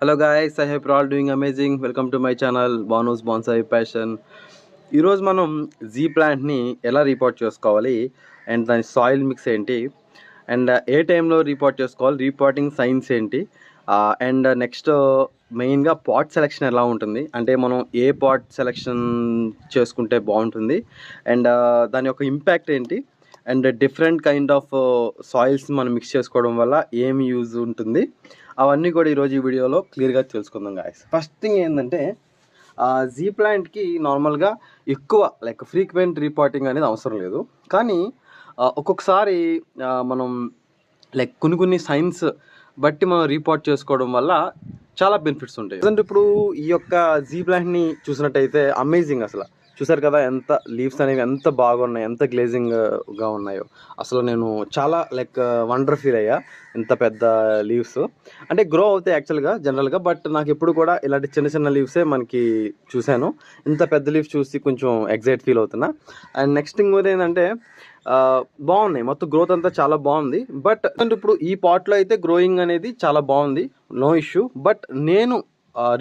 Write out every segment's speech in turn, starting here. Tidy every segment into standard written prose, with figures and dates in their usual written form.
Hello guys, I hope you're all doing amazing. Welcome to my channel Banu's Bonsai Passion. ఈరోజు మనం G ప్లాంట్ని ఎలా report చేసుకోవాలి and దాని సాయిల్ మిక్స్ ఏంటి అండ్ ఏ టైంలో రిపోర్ట్ చేసుకోవాలి, రిపోర్టింగ్ సైన్స్ ఏంటి అండ్ నెక్స్ట్ మెయిన్గా పాట్ సెలెక్షన్ ఎలా ఉంటుంది, అంటే మనం ఏ పాట్ సెలెక్షన్ చేసుకుంటే బాగుంటుంది అండ్ దాని యొక్క ఇంపాక్ట్ ఏంటి and different kind of soils మనం మిక్స్ చేసుకోవడం వల్ల ఏం యూజ్ ఉంటుంది, అవన్నీ కూడా ఈరోజు ఈ వీడియోలో క్లియర్గా తెలుసుకుందాం గాయస్. ఫస్ట్ థింగ్ ఏంటంటే జీ ప్లాంట్కి నార్మల్గా ఎక్కువ ఫ్రీక్వెంట్ రిపోర్టింగ్ అనేది అవసరం లేదు. కానీ ఒక్కొక్కసారి మనం కొన్ని సైన్స్ బట్టి మనం రిపోర్ట్ చేసుకోవడం వల్ల చాలా బెనిఫిట్స్ ఉంటాయి. ఇప్పుడు ఈ యొక్క జీ ప్లాంట్ని చూసినట్టయితే అమేజింగ్, అసలు చూసారు కదా ఎంత లీవ్స్ అనేవి ఎంత బాగున్నాయి, ఎంత గ్లేజింగ్గా ఉన్నాయో. అసలు నేను చాలా వండర్ ఫీల్ అయ్యా. ఇంత పెద్ద లీవ్స్ అంటే గ్రో అవుతాయి యాక్చువల్గా జనరల్గా, బట్ నాకు ఎప్పుడు కూడా ఇలాంటి చిన్న చిన్న లీవ్సే మనకి చూశాను. ఇంత పెద్ద లీవ్స్ చూసి కొంచెం ఎగ్జైట్ ఫీల్ అవుతున్నా. అండ్ నెక్స్ట్ థింగ్ ఏంటంటే బాగున్నాయి, మొత్తం గ్రోత్ అంతా చాలా బాగుంది. బట్ ఇప్పుడు ఈ పాట్లో అయితే గ్రోయింగ్ అనేది చాలా బాగుంది, నో ఇష్యూ. బట్ నేను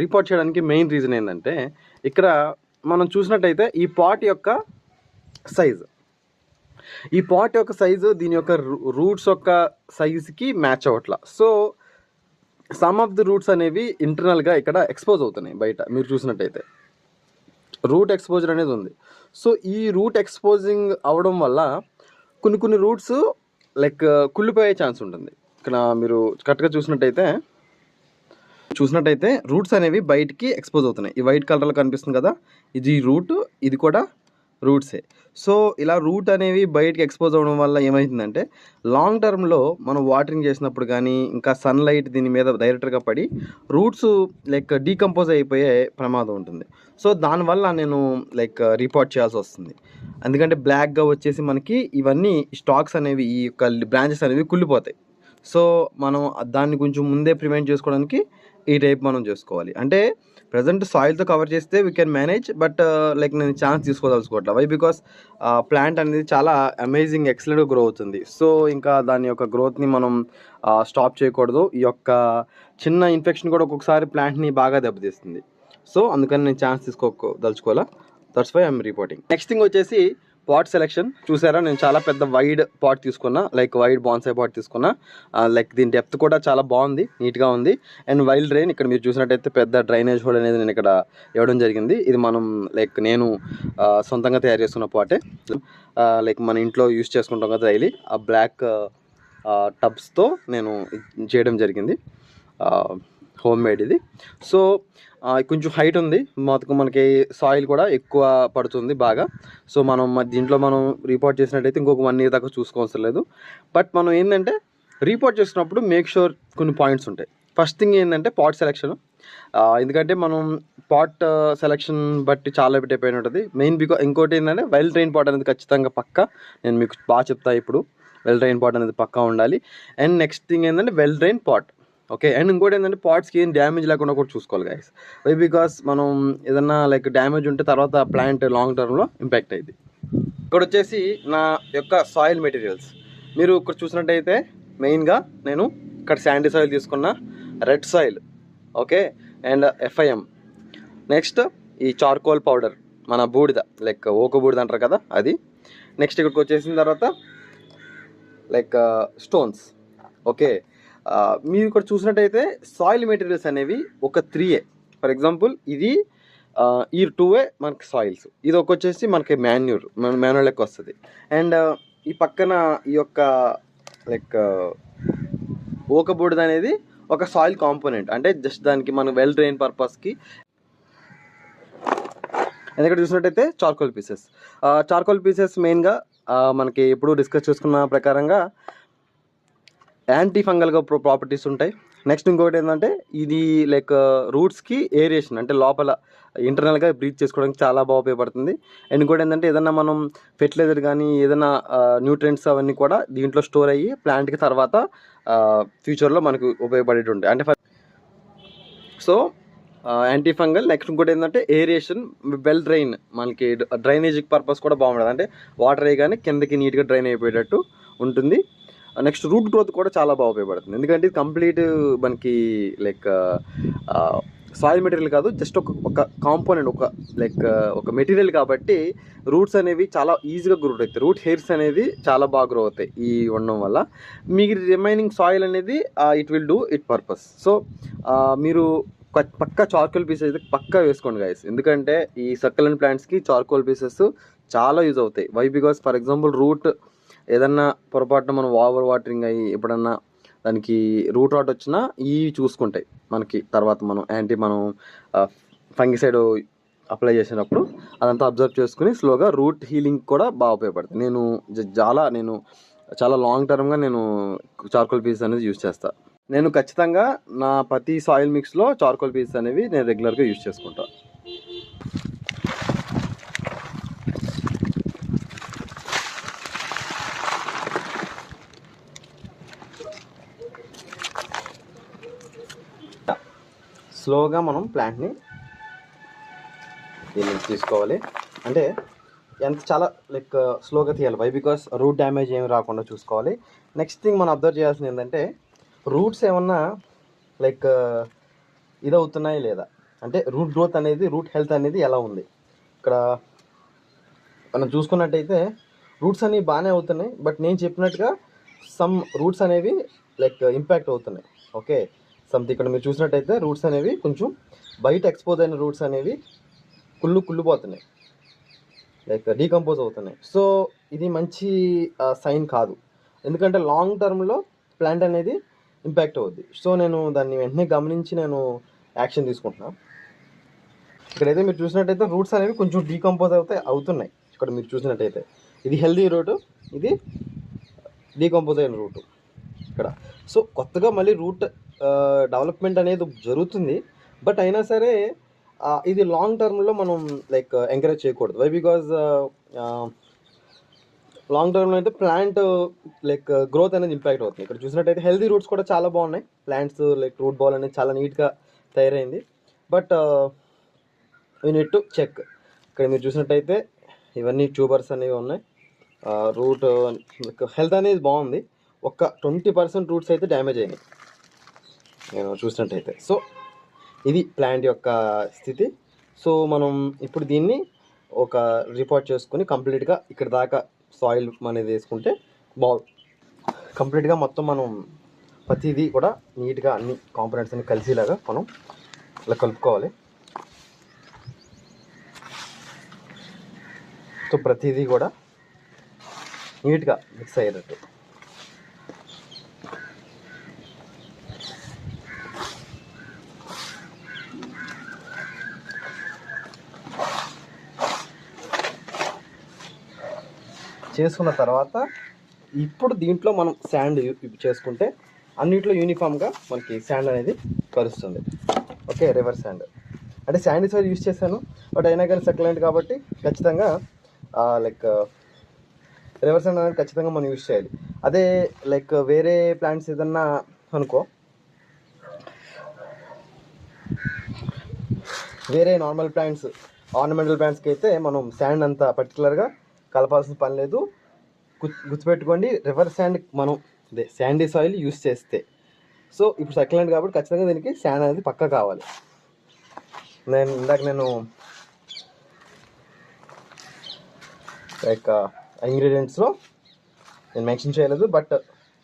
రిపోర్ట్ చేయడానికి మెయిన్ రీజన్ ఏంటంటే ఇక్కడ మనం చూసినట్టయితే ఈ పాట్ యొక్క సైజు దీని యొక్క రూట్స్ యొక్క సైజుకి మ్యాచ్ అవ్వట్లా. So some of the roots అనేవి ఇంటర్నల్గా ఇక్కడ ఎక్స్పోజ్ అవుతున్నాయి. బయట మీరు చూసినట్టయితే రూట్ ఎక్స్పోజర్ అనేది ఉంది. సో ఈ రూట్ ఎక్స్పోజింగ్ అవడం వల్ల కొన్ని రూట్స్ కుళ్ళిపోయే ఛాన్స్ ఉంటుంది. ఇక్కడ మీరు కరెక్ట్గా చూసినట్టయితే రూట్స్ అనేవి బయటికి ఎక్స్పోజ్ అవుతున్నాయి. ఈ వైట్ కలర్లో కనిపిస్తుంది కదా, ఇది రూట్, ఇది కూడా రూట్సే. సో ఇలా రూట్ అనేవి బయటికి ఎక్స్పోజ్ అవ్వడం వల్ల ఏమవుతుందంటే లాంగ్ టర్మ్లో మనం వాటరింగ్ చేసినప్పుడు కానీ ఇంకా సన్లైట్ దీని మీద డైరెక్ట్గా పడి రూట్స్ డీకంపోజ్ అయిపోయే ప్రమాదం ఉంటుంది. సో దానివల్ల నేను రిపోర్ట్ చేయాల్సి వస్తుంది. ఎందుకంటే బ్లాక్గా వచ్చేసి మనకి ఇవన్నీ స్టాక్స్ అనేవి, ఈ యొక్క బ్రాంచెస్ అనేవి కుళ్ళిపోతాయి. సో మనం దాన్ని కొంచెం ముందే ప్రివెంట్ చేసుకోవడానికి ఈ టైప్ మనం చేసుకోవాలి. అంటే ప్రజెంట్ సాయిల్తో కవర్ చేస్తే వీ కెన్ మేనేజ్, బట్ నేను ఛాన్స్ తీసుకోదలుచుకోవట్లేదు. వై బికాస్ ప్లాంట్ అనేది చాలా అమేజింగ్ ఎక్సలెంట్గా గ్రో అవుతుంది. సో ఇంకా దాని యొక్క గ్రోత్ని మనం స్టాప్ చేయకూడదు. ఈ యొక్క చిన్న ఇన్ఫెక్షన్ కూడా ఒక్కొక్కసారి ప్లాంట్ని బాగా దెబ్బతీస్తుంది. సో అందుకని నేను ఛాన్స్ తీసుకోదలుచుకోవాలా. That's why I'm repotting. Next thing వచ్చేసి పాట్ సెలెక్షన్. చూసారా, నేను చాలా పెద్ద వైడ్ పాట్ తీసుకున్నా, వైడ్ బాన్సాయ్ పాట్ తీసుకున్నా. దీని డెప్త్ కూడా చాలా బాగుంది, నీట్గా ఉంది. అండ్ వైల్డ్ డ్రైన్ ఇక్కడ మీరు చూసినట్టయితే పెద్ద డ్రైనేజ్ హోల్ అనేది నేను ఇక్కడ ఇవ్వడం జరిగింది. ఇది మనం నేను సొంతంగా తయారు చేసుకున్న పాటే, మన ఇంట్లో యూస్ చేసుకుంటాం కదా డైలీ. ఆ బ్లాక్ టబ్స్తో నేను చేయడం జరిగింది, హోమ్ మేడ్ ఇది. సో కొంచెం హైట్ ఉంది, మనకి సాయిల్ కూడా ఎక్కువ పడుతుంది బాగా. సో మనం దీంట్లో మనం రిపోర్ట్ చేసినట్టయితే ఇంకొక 1 year దాకా చూసుకోవసరం లేదు. బట్ మనం ఏంటంటే రిపోర్ట్ చేసినప్పుడు మేక్ షూర్ కొన్ని పాయింట్స్ ఉంటాయి. ఫస్ట్ థింగ్ ఏంటంటే పాట్ సెలెక్షన్. ఎందుకంటే మనం పాట్ సెలెక్షన్ బట్టి చాలా డిపెండ్ ఉంటుంది. మెయిన్ ఇంకోటి ఏంటంటే వెల్ డ్రైన్ పాట్ అనేది ఖచ్చితంగా పక్కా, నేను మీకు బాగా చెప్తా ఇప్పుడు. వెల్ డ్రైన్ పాట్ అనేది పక్కా ఉండాలి. అండ్ నెక్స్ట్ థింగ్ ఏంటంటే well drain pot. Okay. And ఇంకోటి ఏంటంటే పాట్స్కి ఏం డ్యామేజ్ లేకుండా కూడా చూసుకోవాలి గైస్. వై బికాస్ మనం ఏదన్నా డ్యామేజ్ ఉంటే తర్వాత ప్లాంట్ లాంగ్ టర్మ్లో ఇంపాక్ట్ అయింది. ఇక్కడ వచ్చేసి నా యొక్క సాయిల్ మెటీరియల్స్ మీరు ఇక్కడ చూసినట్టయితే మెయిన్గా నేను ఇక్కడ శాండీ సాయిల్ తీసుకున్న, red soil, okay, and FIM. Next ఈ చార్కోల్ పౌడర్, మన బూడిద ఓక బూడిద అంటారు కదా అది. నెక్స్ట్ ఇక్కడికి వచ్చేసిన తర్వాత స్టోన్స్. ఓకే, మీరు ఇక్కడ చూసినట్టయితే సాయిల్ మెటీరియల్స్ అనేవి ఒక 3A. ఫర్ ఎగ్జాంపుల్ ఇది ఈ 2A మనకి సాయిల్స్, ఇది వచ్చేసి మనకి మాన్యూర్ లెక్క వస్తుంది. అండ్ ఈ పక్కన ఈ యొక్క ఓక బూడిద అనేది ఒక సాయిల్ కాంపోనెంట్, అంటే జస్ట్ దానికి మన వెల్ డ్రైన్ పర్పస్కి. అండ్ ఇక్కడ చూసినట్టయితే చార్కోల్ పీసెస్ మెయిన్గా మనకి ఎప్పుడు డిస్కస్ చేసుకున్న ప్రకారంగా యాంటీ ఫంగల్గా ప్రాపర్టీస్ ఉంటాయి. నెక్స్ట్ ఇంకొకటి ఏంటంటే ఇది రూట్స్కి ఏరియేషన్, అంటే లోపల ఇంటర్నల్గా బ్రీత్ చేసుకోవడానికి చాలా బాగా ఉపయోగపడుతుంది. అండ్ ఇంకోటి ఏంటంటే ఏదన్నా మనం ఫెర్టిలైజర్ కానీ ఏదైనా న్యూట్రియంట్స్ అవన్నీ కూడా దీంట్లో స్టోర్ అయ్యి ప్లాంట్కి తర్వాత ఫ్యూచర్లో మనకు ఉపయోగపడేటి ఉంటాయి. అంటే సో యాంటీ ఫంగల్. నెక్స్ట్ ఇంకోటి ఏంటంటే ఏరియేషన్, వెల్ డ్రైన్, మనకి డ్రైనేజిక్ పర్పస్ కూడా బాగుంటుంది. అంటే వాటర్ అయ్యి కానీ కిందకి నీట్గా డ్రైన్ అయిపోయేటట్టు ఉంటుంది. నెక్స్ట్ రూట్ గ్రోత్ కూడా చాలా బాగా ఉపయోగపడుతుంది. ఎందుకంటే ఇది కంప్లీట్ మనకి లైక్ సాయిల్ మెటీరియల్ కాదు, జస్ట్ ఒక కాంపోనెంట్, ఒక మెటీరియల్ కాబట్టి రూట్స్ అనేవి చాలా ఈజీగా గ్రో అవుతాయి. రూట్ హెయిర్స్ అనేది చాలా బాగా గ్రో అవుతాయి ఈ ఉండడం వల్ల. మీకు రిమైనింగ్ సాయిల్ అనేది it will do it purpose. So మీరు పక్కా చార్కోల్ పీసెస్ అయితే పక్కా వేసుకోండి గైస్. ఎందుకంటే ఈ సక్కలెంట్ ప్లాంట్స్కి చార్కోల్ పీసెస్ చాలా యూజ్ అవుతాయి. Why? Because for example root ఏదన్నా పొరపాటున మనం ఓవర్ వాటరింగ్ అయ్యి ఎప్పుడన్నా దానికి రూట్ రాట్ వచ్చినా ఇవి చూసుకుంటాయి మనకి. తర్వాత మనం ఫంగిసైడ్ అప్లై చేసినప్పుడు అదంతా అబ్జర్వ్ చేసుకుని స్లోగా రూట్ హీలింగ్ కూడా బాగా ఉపయోగపడుతుంది. నేను చాలా లాంగ్ టర్మ్గా నేను చార్కోల్ పీసెస్ అనేది యూజ్ చేస్తాను. నేను ఖచ్చితంగా నా ప్రతి సాయిల్ మిక్స్లో చార్కోల్ పీసెస్ అనేవి నేను రెగ్యులర్గా యూజ్ చేసుకుంటాను. స్లోగా మనం ప్లాంట్ని దీన్ని తీసుకోవాలి. అంటే చాలా స్లోగా తీయాలి. వై? బికాస్ రూట్ డ్యామేజ్ ఏమి రాకుండా చూసుకోవాలి. నెక్స్ట్ థింగ్ మనం అబ్జర్వ్ చేయాల్సింది ఏంటంటే రూట్స్ ఏమన్నా ఇదవుతున్నాయి లేదా, అంటే రూట్ గ్రోత్ అనేది, రూట్ హెల్త్ అనేది ఎలా ఉంది. ఇక్కడ మనం చూసుకున్నట్టయితే రూట్స్ అనేవి బాగానే అవుతున్నాయి, బట్ నేను చెప్పినట్టుగా సమ్ రూట్స్ అనేవి ఇంపాక్ట్ అవుతున్నాయి. ఓకే, ఇక్కడ మీరు చూసినట్టయితే రూట్స్ అనేవి కొంచెం బయట ఎక్స్పోజ్ అయిన రూట్స్ అనేవి కుళ్ళిపోతున్నాయి, డీకంపోజ్ అవుతున్నాయి. సో ఇది మంచి సైన్ కాదు. ఎందుకంటే లాంగ్ టర్మ్లో ప్లాంట్ అనేది ఇంపాక్ట్ అవుద్ది. సో నేను దాన్ని వెంటనే గమనించి నేను యాక్షన్ తీసుకుంటున్నాను. ఇక్కడైతే మీరు చూసినట్టయితే రూట్స్ అనేవి కొంచెం డీకంపోజ్ అవుతున్నాయి. ఇక్కడ మీరు చూసినట్టయితే ఇది హెల్దీ రూటు, ఇది డీకంపోజ్ అయిన రూటు ఇక్కడ. సో కొత్తగా మళ్ళీ రూట్ డెవలప్మెంట్ అనేది జరుగుతుంది, బట్ అయినా సరే ఇది లాంగ్ టర్మ్లో మనం ఎంకరేజ్ చేయకూడదు. వై? బికాజ్ లాంగ్ టర్మ్లో అయితే ప్లాంట్ గ్రోత్ అనేది ఇంపాక్ట్ అవుతుంది. ఇక్కడ చూసినట్టయితే హెల్దీ రూట్స్ కూడా చాలా బాగున్నాయి. ప్లాంట్స్ రూట్ బాల్ అనేది చాలా నీట్గా తయారైంది. But you need to check. ఇక్కడ మీరు చూసినట్టయితే ఇవన్నీ ట్యూబర్స్ అనేవి ఉన్నాయి. రూట్ హెల్త్ అనేది బాగుంది. ఒక 20% రూట్స్ అయితే డ్యామేజ్ అయినాయి నేను చూసినట్టయితే. సో ఇది ప్లాంట్ యొక్క స్థితి. సో మనం ఇప్పుడు దీన్ని ఒక రిపోర్ట్ చేసుకుని కంప్లీట్గా ఇక్కడ దాకా సాయిల్ అనేది వేసుకుంటే కంప్లీట్గా మొత్తం మనం ప్రతిదీ కూడా నీట్గా అన్ని కాంపోనెంట్స్ అన్ని కలిసేలాగా మనం ఇలా కలుపుకోవాలి. సో ప్రతిదీ కూడా నీట్గా మిక్స్ అయ్యేటట్టు. చేసుకున్న తర్వాత ఇప్పుడు దీంట్లో మనం శాండ్ చేసుకుంటే అన్నింటిలో యూనిఫామ్గా మనకి శాండ్ అనేది కలుస్తుంది. ఓకే, రివర్స్ శాండ్ అంటే శాండ్ సాయిల్ యూజ్ చేశాను, బట్ అయినా కానీ సక్యులెంట్ కాబట్టి ఖచ్చితంగా రివర్స్ శాండ్ అనేది ఖచ్చితంగా మనం యూజ్ చేయాలి. అదే వేరే ప్లాంట్స్ ఏదన్నా అనుకో, వేరే నార్మల్ ప్లాంట్స్, ఆర్నమెంటల్ ప్లాంట్స్కి అయితే మనం శాండ్ అంతా పర్టికులర్గా కలపాల్సిన పని లేదు. గుర్తుపెట్టుకోండి, రివర్స్ శాండ్ మనం శాండీ సాయిల్ యూస్ చేస్తే. సో ఇప్పుడు సక్యులెంట్ కాబట్టి ఖచ్చితంగా దీనికి శాండ్ అనేది పక్కా కావాలి. నేను ఇంగ్రీడియంట్స్లో నేను మెన్షన్ చేయలేదు, బట్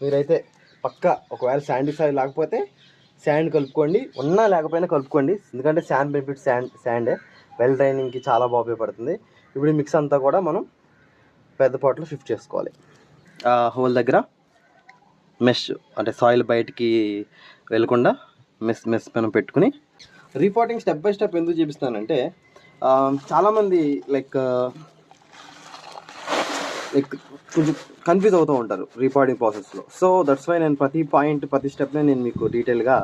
మీరైతే పక్కా ఒకవేళ శాండీ సాయిల్ లేకపోతే శాండ్ కలుపుకోండి, ఉన్నా లేకపోయినా కలుపుకోండి. ఎందుకంటే శాండ్ బెనిఫిట్ శాండే వెల్ డ్రైనింగ్కి చాలా బాగా ఉపయోగపడుతుంది. ఇప్పుడు మిక్స్ అంతా కూడా మనం పెద్ద పాట్లో షిఫ్ట్ చేసుకోవాలి. హోల్ దగ్గర మెష్ అంటే సాయిల్ బయటికి వెళ్ళకుండా మెస్ పైన పెట్టుకుని రీపాటింగ్ స్టెప్ బై స్టెప్ ఎందుకు చూపిస్తానంటే చాలామంది కొంచెం కన్ఫ్యూజ్ అవుతూ ఉంటారు రీపాటింగ్ ప్రాసెస్లో. సో దట్స్ వై నేను ప్రతి స్టెప్ని నేను మీకు డీటెయిల్గా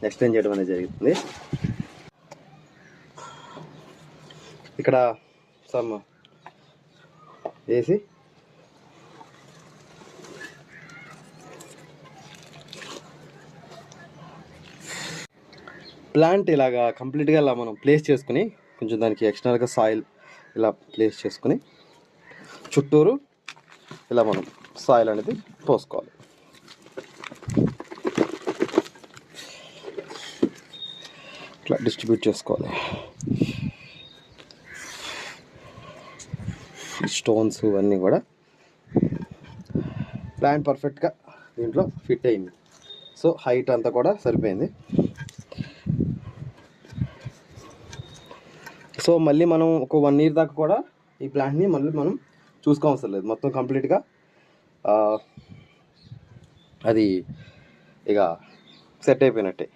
ఎక్స్ప్లెయిన్ చేయడం అనేది జరుగుతుంది. ఇక్కడ సమ్ వేసి ప్లాంట్ ఇలాగా కంప్లీట్గా ఇలా మనం ప్లేస్ చేసుకుని కొంచెం దానికి ఎక్స్టర్నల్గా సాయిల్ ఇలా ప్లేస్ చేసుకుని చుట్టూరు ఇలా మనం సాయిల్ అనేది పోసుకోవాలి. ఇట్లా డిస్ట్రిబ్యూట్ చేసుకోవాలి. స్టోన్స్ ఇవన్నీ కూడా ప్లాంట్ పర్ఫెక్ట్గా దీంట్లో ఫిట్ అయింది. సో హైట్ అంతా కూడా సరిపోయింది. సో మళ్ళీ మనం ఒక 1 year దాకా కూడా ఈ ప్లాంట్ని మళ్ళీ మనం చూసుకోవసరం లేదు. మొత్తం కంప్లీట్గా అది ఇక సెట్ అయిపోయినట్టే.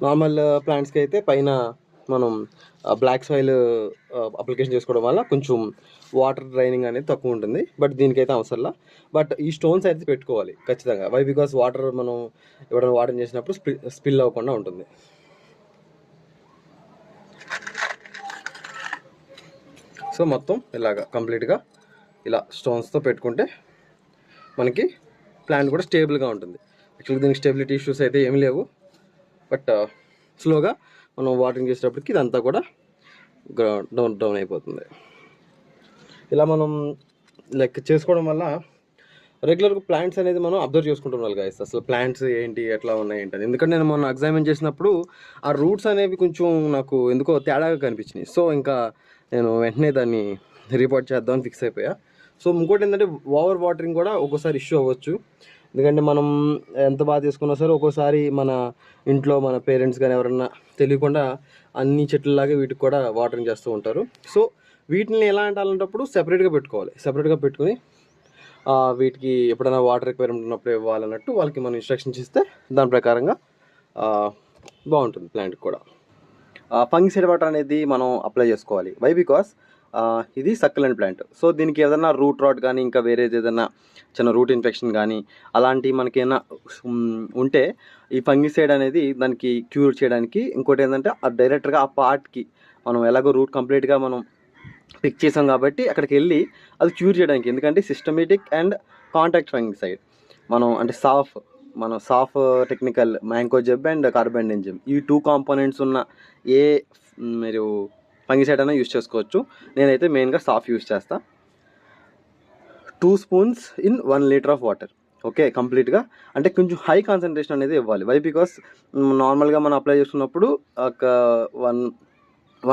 నార్మల్ ప్లాంట్స్కి అయితే పైన మనం బ్లాక్ సాయిల్ అప్లికేషన్ చేసుకోవడం వల్ల కొంచెం వాటర్ డ్రైనింగ్ అనేది తక్కువ ఉంటుంది. బట్ దీనికైతే అవసరంలా. బట్ ఈ స్టోన్స్ అయితే పెట్టుకోవాలి ఖచ్చితంగా. వై బికాస్ వాటర్ మనం ఎవరైనా వాటర్ చేసినప్పుడు స్పిల్ అవ్వకుండా ఉంటుంది. సో మొత్తం ఇలాగా కంప్లీట్గా ఇలా స్టోన్స్తో పెట్టుకుంటే మనకి ప్లాంట్ కూడా స్టేబుల్గా ఉంటుంది. యాక్చువల్గా దీనికి స్టెబిలిటీ ఇష్యూస్ అయితే ఏమి లేవు. బట్ స్లోగా మనం వాటరింగ్ చేసేటప్పటికి ఇదంతా కూడా డౌన్ అయిపోతుంది. ఇలా మనం లైక్ చేసుకోవడం వల్ల రెగ్యులర్గా ప్లాంట్స్ అనేది మనం అబ్జర్వ్ చేసుకుంటున్నాం గైస్. అసలు ప్లాంట్స్ ఏంటి, ఎట్లా ఉన్నాయి ఏంటి. ఎందుకంటే నేను మొన్న ఎగ్జామిన్ చేసినప్పుడు ఆ రూట్స్ అనేవి కొంచెం నాకు ఎందుకో తేడాగా కనిపించినాయి. సో ఇంకా నేను వెంటనే దాన్ని రిపోర్ట్ చేద్దామని ఫిక్స్ అయిపోయా. సో ఇంకోటి ఏంటంటే ఓవర్ వాటరింగ్ కూడా ఒక్కోసారి ఇష్యూ అవ్వచ్చు. ఎందుకంటే మనం ఎంత బాగా తీసుకున్నా సరే ఒక్కోసారి మన ఇంట్లో మన పేరెంట్స్ కానీ ఎవరన్నా తెలియకుండా అన్ని చెట్లలాగే వీటికి కూడా వాటరింగ్ చేస్తూ ఉంటారు. సో వీటిని ఎలా అంటాలంటప్పుడు సెపరేట్గా పెట్టుకోవాలి. సెపరేట్గా పెట్టుకుని వీటికి ఎప్పుడైనా వాటర్ రిక్వైర్మెంట్ ఉన్నప్పుడు ఇవ్వాలన్నట్టు వాళ్ళకి మనం ఇన్స్ట్రక్షన్స్ ఇస్తే దాని ప్రకారంగా బాగుంటుంది ప్లాంట్కి కూడా. ఫంగిసైడ్ వాటర్ అనేది మనం అప్లై చేసుకోవాలి. వై బికాస్ ఇది సక్యులెంట్ ప్లాంట్. సో దీనికి ఏదైనా రూట్ రాట్ కానీ ఇంకా వేరేది ఏదైనా చిన్న రూట్ ఇన్ఫెక్షన్ కానీ అలాంటివి మనకి ఏమైనా ఉంటే ఈ ఫంగిసైడ్ అనేది దానికి క్యూర్ చేయడానికి. ఇంకోటి ఏంటంటే డైరెక్ట్గా ఆ పార్ట్కి మనం ఎలాగో రూట్ కంప్లీట్గా మనం పిక్ చేసాం కాబట్టి అక్కడికి వెళ్ళి అది క్యూర్ చేయడానికి. ఎందుకంటే సిస్టమేటిక్ అండ్ కాంటాక్ట్ ఫంగిసైడ్ మనం అంటే సాఫ్ టెక్నికల్ మ్యాంకోజెబ్ అండ్ కార్బెండెంజిమ్ ఈ 2 కాంపోనెంట్స్ ఉన్న ఏ మీరు ఫంగిసైడ్ అయినా యూజ్ చేసుకోవచ్చు. నేనైతే మెయిన్గా సాఫ్ యూజ్ చేస్తా. 2 spoons in 1 liter of water. Okay, కంప్లీట్గా అంటే కొంచెం హై కాన్సన్ట్రేషన్ అనేది ఇవ్వాలి. వై బికాస్ నార్మల్గా మనం అప్లై చేసుకున్నప్పుడు ఒక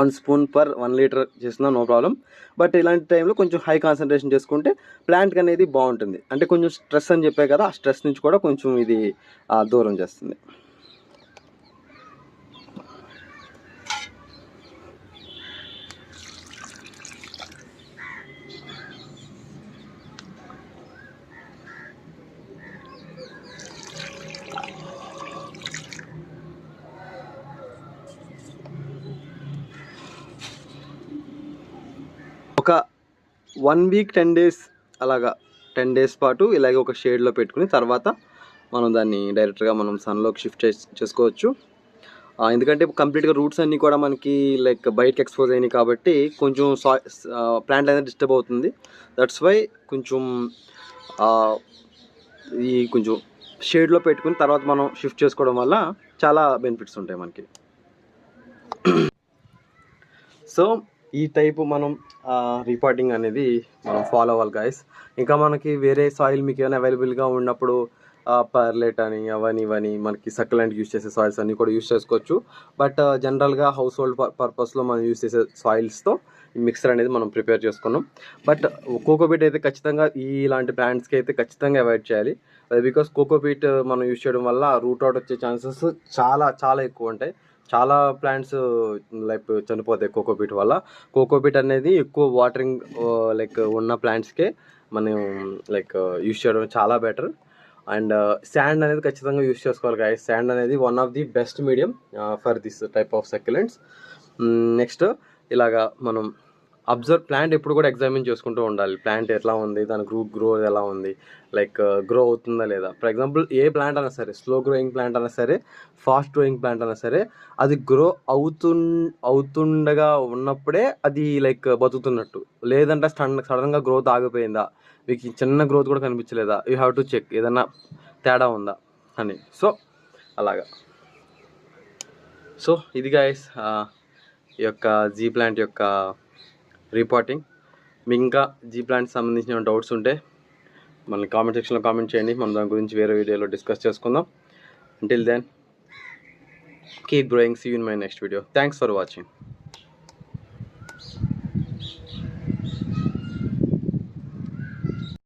1 spoon per 1 liter చేసినా నో ప్రాబ్లం. బట్ ఇలాంటి టైంలో కొంచెం హై కాన్సన్ట్రేషన్ చేసుకుంటే ప్లాంట్కి అనేది బాగుంటుంది. అంటే కొంచెం స్ట్రెస్ అని చెప్పే కదా, ఆ స్ట్రెస్ నుంచి కూడా కొంచెం ఇది దూరం చేస్తుంది. ఒక 1 week 10 days అలాగా 10 days పాటు ఇలాగే ఒక షేడ్లో పెట్టుకుని తర్వాత మనం దాన్ని డైరెక్ట్గా మనం సన్లోకి షిఫ్ట్ చేసుకోవచ్చు. ఎందుకంటే కంప్లీట్గా రూట్స్ అన్నీ కూడా మనకి లైక్ బయటకి ఎక్స్పోజ్ అయినాయి కాబట్టి కొంచెం ప్లాంట్ అనేది డిస్టర్బ్ అవుతుంది. దట్స్ వై కొంచెం ఈ కొంచెం షేడ్లో పెట్టుకుని తర్వాత మనం షిఫ్ట్ చేసుకోవడం వల్ల చాలా బెనిఫిట్స్ ఉంటాయి మనకి. సో ఈ టైపు మనం రిపోర్టింగ్ అనేది మనం ఫాలో అవ్వాలి గైస్. ఇంకా మనకి వేరే సాయిల్ మీకు ఏమైనా అవైలబుల్గా ఉన్నప్పుడు పర్లెట్ అని ఇవని మనకి సక్యులెంట్ యూజ్ చేసే సాయిల్స్ అన్నీ కూడా యూజ్ చేసుకోవచ్చు. బట్ జనరల్గా హౌస్ హోల్డ్ పర్పస్లో మనం యూజ్ చేసే సాయిల్స్తో మిక్సర్ అనేది మనం ప్రిపేర్ చేసుకున్నాం. బట్ కోకోపీట్ అయితే ఖచ్చితంగా ఇలాంటి ప్లాంట్స్కి అయితే ఖచ్చితంగా అవాయిడ్ చేయాలి. బికాస్ కోకోపీట్ మనం యూజ్ చేయడం వల్ల రూట్ అవుట్ వచ్చే ఛాన్సెస్ చాలా చాలా ఎక్కువ ఉంటాయి. చాలా ప్లాంట్స్ లైక్ చనిపోతాయి కోకోపీట్ వల్ల. కోకోపీట్ అనేది ఎక్కువ వాటరింగ్ లైక్ ఉన్న ప్లాంట్స్కే మనం లైక్ యూజ్ చేయడం చాలా బెటర్. అండ్ శాండ్ అనేది ఖచ్చితంగా యూజ్ చేసుకోవాలి గాయస్. శాండ్ అనేది one of the best medium for this type of succulents. Next ఇలాగా మనం ప్లాంట్ ఎప్పుడు కూడా ఎగ్జామిన్ చేసుకుంటూ ఉండాలి. ప్లాంట్ ఎట్లా ఉంది, దాని గ్రో ఎలా ఉంది, లైక్ గ్రో అవుతుందా లేదా. ఫర్ ఎగ్జాంపుల్ ఏ ప్లాంట్ అయినా సరే, స్లో గ్రోయింగ్ ప్లాంట్ అయినా సరే, ఫాస్ట్ గ్రోయింగ్ ప్లాంట్ అయినా సరే, అది గ్రో అవుతుండగా ఉన్నప్పుడే అది లైక్ బతుకుతున్నట్టు. లేదంటే సడన్గా గ్రోత్ ఆగిపోయిందా, మీకు చిన్న గ్రోత్ కూడా కనిపించలేదా, యూ హ్యావ్ టు చెక్ ఏదన్నా తేడా ఉందా అని. సో అలాగా. సో ఇది గైస్ ఈ యొక్క జీ ప్లాంట్ యొక్క రిపోర్టింగ్. మీకు ఇంకా జీ ప్లాంట్ సంబంధించిన డౌట్స్ ఉంటే మన కామెంట్ సెక్షన్లో కామెంట్ చేయండి. మనం దాని గురించి వేరే వీడియోలో డిస్కస్ చేసుకుందాం. Until then, keep growing. See you in my next video. Thanks for watching.